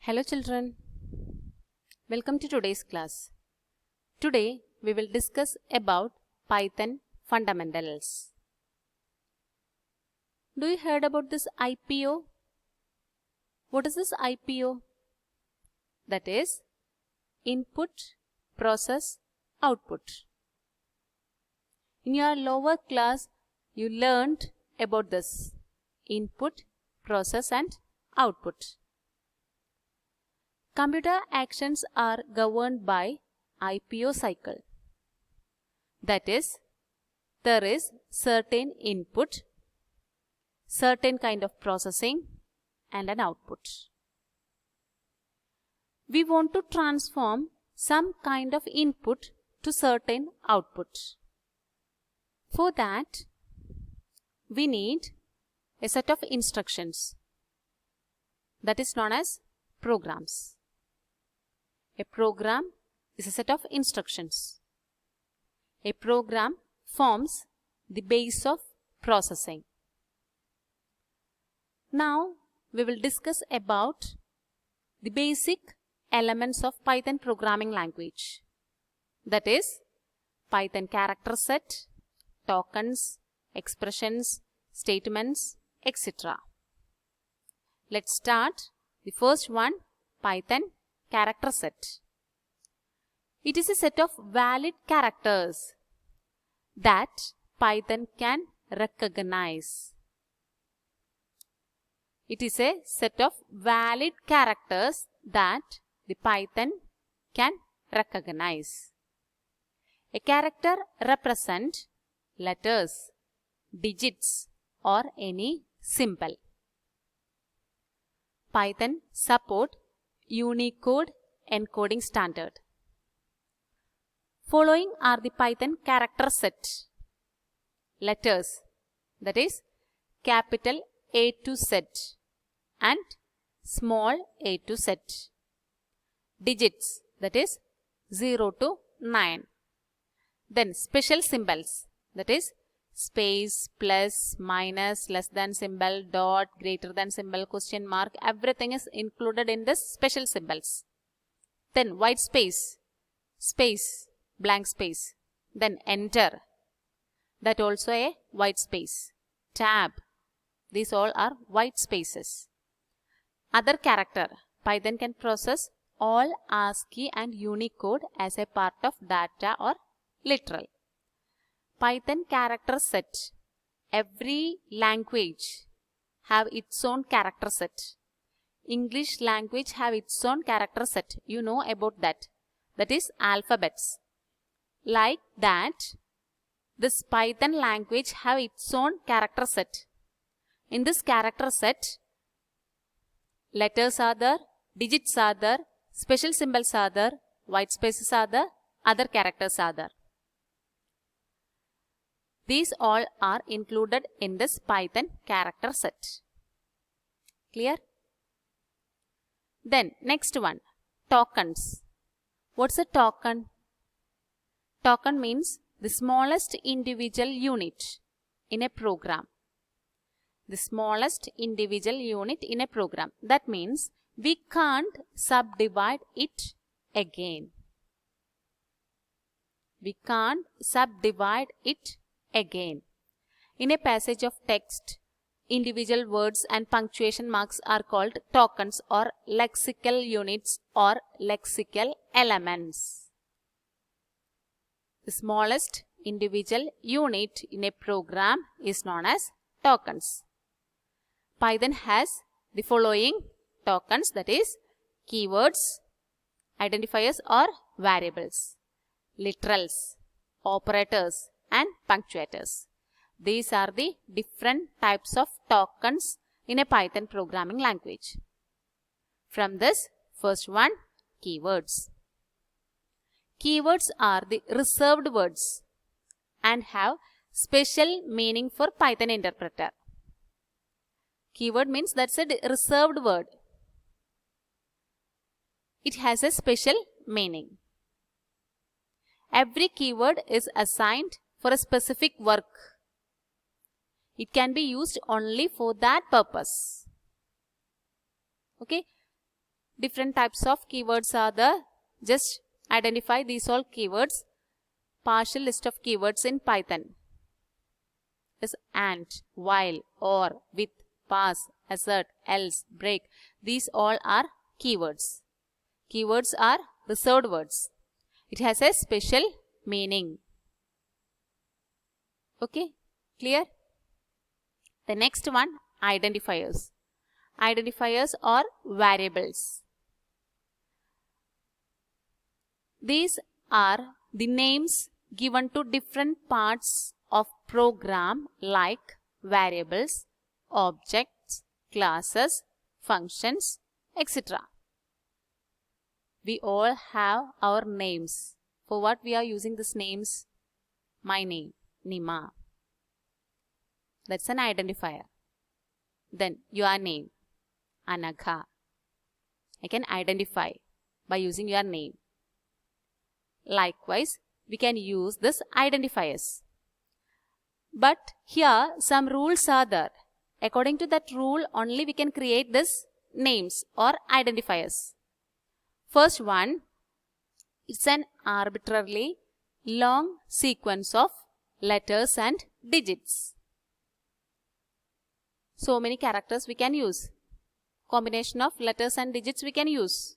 Hello children, welcome to today's class. Today we will discuss about Python fundamentals. Do you heard about this IPO? What is this IPO? That is input, process, output. In your lower class you learned about this input, process and output. Computer actions are governed by IPO cycle. That is, there is certain input, certain kind of processing and an output. We want to transform some kind of input to certain output. For that, we need a set of instructions that is known as programs. A program is a set of instructions. A program forms the base of processing. Now we will discuss about the basic elements of Python programming language. That is Python character set, tokens, expressions, statements, etc. Let's start the first one, Python character set. It is a set of valid characters that Python can recognize. It is a set of valid characters that the Python can recognize. A character represents letters, digits or any symbol. Python support Unicode encoding standard. Following are the Python character set. Letters, that is capital A to Z and small a to Z. Digits, that is 0 to 9. Then special symbols, that is space, plus, minus, less than symbol, dot, greater than symbol, question mark, everything is included in this special symbols. Then white space, space, blank space. Then enter, that also a white space. Tab, these all are white spaces. Other character, Python can process all ASCII and Unicode as a part of data or literal. Python character set. Every language have its own character set. English language have its own character set. You know about that. That is alphabets. Like that, this Python language have its own character set. In this character set, letters are there, digits are there, special symbols are there, white spaces are there, other characters are there. These all are included in this Python character set. Clear? Then next one, tokens. What's a token? Token means the smallest individual unit in a program. The smallest individual unit in a program. That means we can't subdivide it again. We can't subdivide it again. In a passage of text, individual words and punctuation marks are called tokens or lexical units or lexical elements. The smallest individual unit in a program is known as tokens. Python has the following tokens, that is keywords, identifiers or variables, literals, operators and punctuators. These are the different types of tokens in a Python programming language. From this, first one, keywords. Keywords are the reserved words and have special meaning for Python interpreter. Keyword means that's a reserved word. It has a special meaning. Every keyword is assigned for a specific work. It can be used only for that purpose. Okay. different types of keywords are there? Just identify these all keywords. Partial list of keywords in Python is and, while, or, with, pass, assert, else, break. These all are keywords. Keywords are reserved words. It has a special meaning. Okay, clear? The next one, identifiers. Identifiers are variables. These are the names given to different parts of program like variables, objects, classes, functions, etc. We all have our names. For what we are using these names? My name, Nima. That's an identifier. Then your name, Anagha. I can identify by using your name. Likewise, we can use this identifiers. But here some rules are there. According to that rule, only we can create this names or identifiers. First one, it's an arbitrarily long sequence of letters and digits. So many characters we can use. Combination of letters and digits we can use.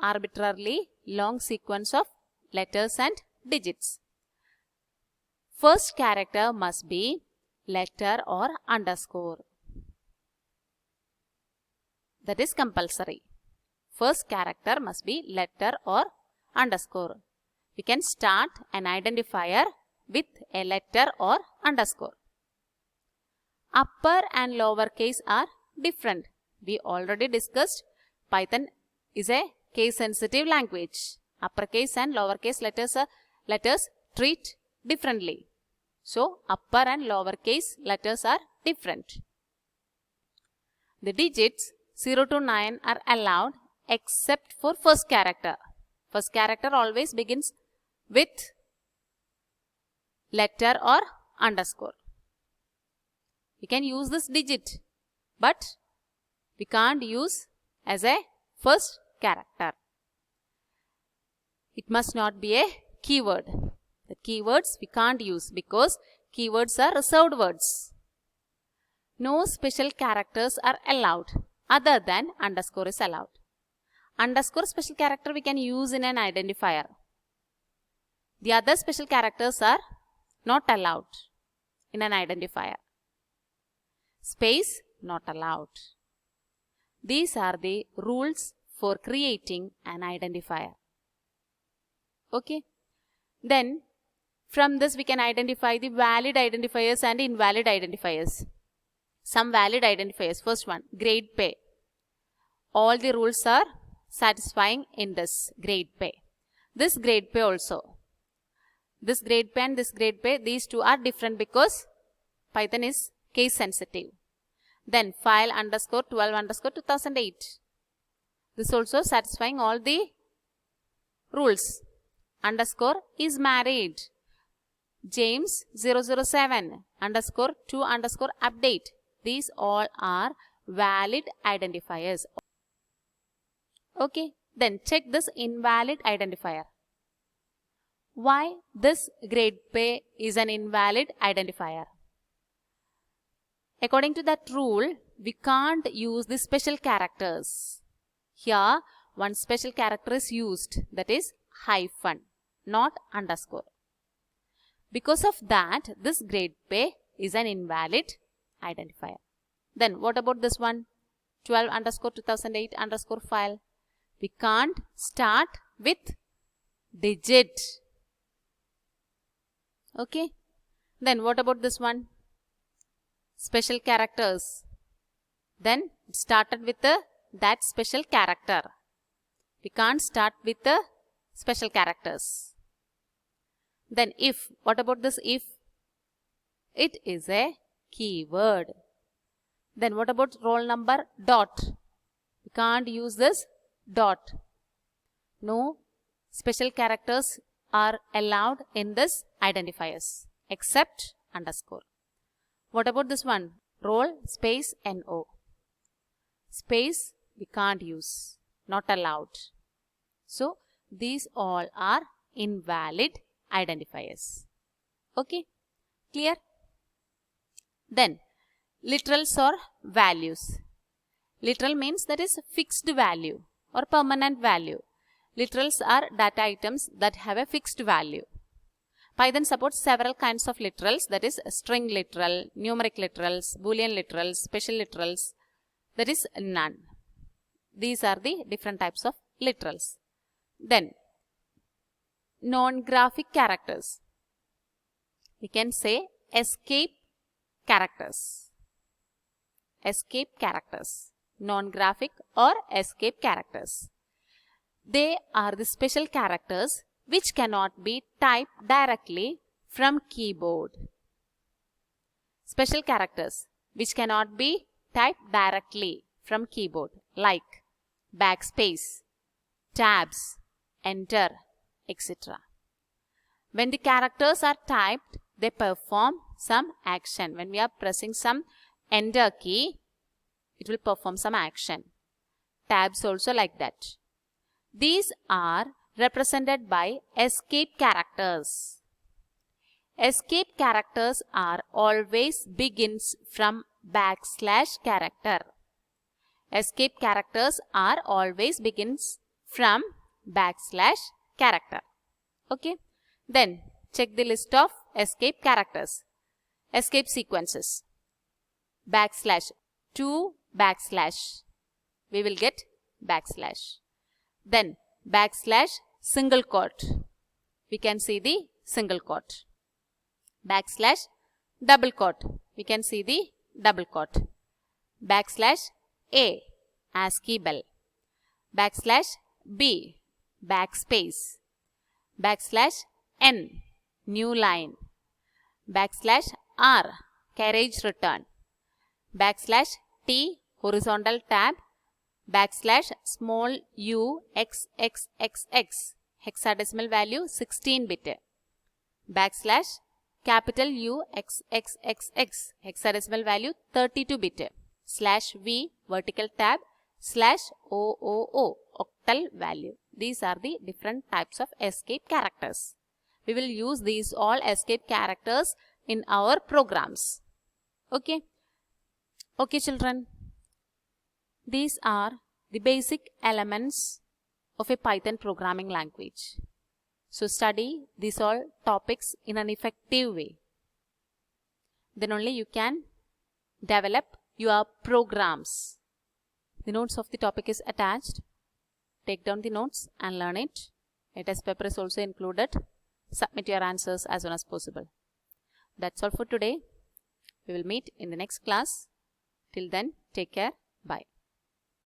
Arbitrarily long sequence of letters and digits. First character must be letter or underscore. That is compulsory. First character must be letter or underscore. We can start an identifier with a letter or underscore. Upper and lower case are different. We already discussed Python is a case sensitive language. Uppercase and lowercase letters treat differently. So upper and lowercase letters are different. The digits 0 to 9 are allowed except for first character. First character always begins with letter or underscore. We can use this digit, but we can't use as a first character. It must not be a keyword. The keywords we can't use because keywords are reserved words. No special characters are allowed other than underscore is allowed. Underscore special character we can use in an identifier. The other special characters are not allowed in an identifier. Space not allowed. These are the rules for creating an identifier. Okay. Then from this we can identify the valid identifiers and invalid identifiers. Some valid identifiers. First one, grade pay. All the rules are satisfying in this grade pay. This grade pay also. This grade pay and this grade pay, these two are different because Python is case sensitive. Then file underscore 12 underscore 2008. This also satisfying all the rules. Underscore is married. James 007 underscore 2 underscore update. These all are valid identifiers. Okay, then check this invalid identifier. Why this grade pay is an invalid identifier? According to that rule, we can't use the special characters. Here, one special character is used, that is hyphen, not underscore. Because of that, this grade pay is an invalid identifier. Then what about this one? 12 underscore 2008 underscore file. We can't start with digit. Okay. Then what about this one? Special characters. Then it started with that special character. We can't start with the special characters. Then if, what about this if? It is a keyword. Then what about roll number dot? We can't use this dot. No special characters are allowed in this identifiers except underscore. What about this one? Roll space NO. Space we can't use. not allowed. So these all are invalid identifiers. Okay, clear? Then literals or values. Literal means that is fixed value or permanent value. Literals are data items that have a fixed value. Python supports several kinds of literals, that is string literal, numeric literals, boolean literals, special literals, that is none. These are the different types of literals. Then non-graphic characters. We can say escape characters. Escape characters. Non-graphic or escape characters. They are the special characters which cannot be typed directly from keyboard. Special characters which cannot be typed directly from keyboard like backspace, tabs, enter, etc. When the characters are typed, they perform some action. When we are pressing some enter key, it will perform some action. Tabs also like that. These are represented by escape characters. Escape characters are always begins from backslash character. Escape characters are always begins from backslash character. Okay. Then check the list of escape characters. Escape sequences. Backslash to backslash. We will get backslash. Then backslash single quote. We can see the single quote. Backslash double quote. We can see the double quote. Backslash A, ASCII bell. Backslash B, backspace. Backslash N, new line. Backslash R, carriage return. Backslash T, horizontal tab. Backslash small u xxxx, hexadecimal value 16-bit. Backslash capital U xxxx, hexadecimal value 32-bit. Slash V, vertical tab. Slash OOO, octal value. These are the different types of escape characters. We will use these all escape characters in our programs. Okay. Okay, children. These are the basic elements of a Python programming language. So study these all topics in an effective way. Then only you can develop your programs. The notes of the topic is attached. Take down the notes and learn it. A test paper is also included. Submit your answers as soon as possible. That's all for today. We will meet in the next class. Till then, take care. Bye.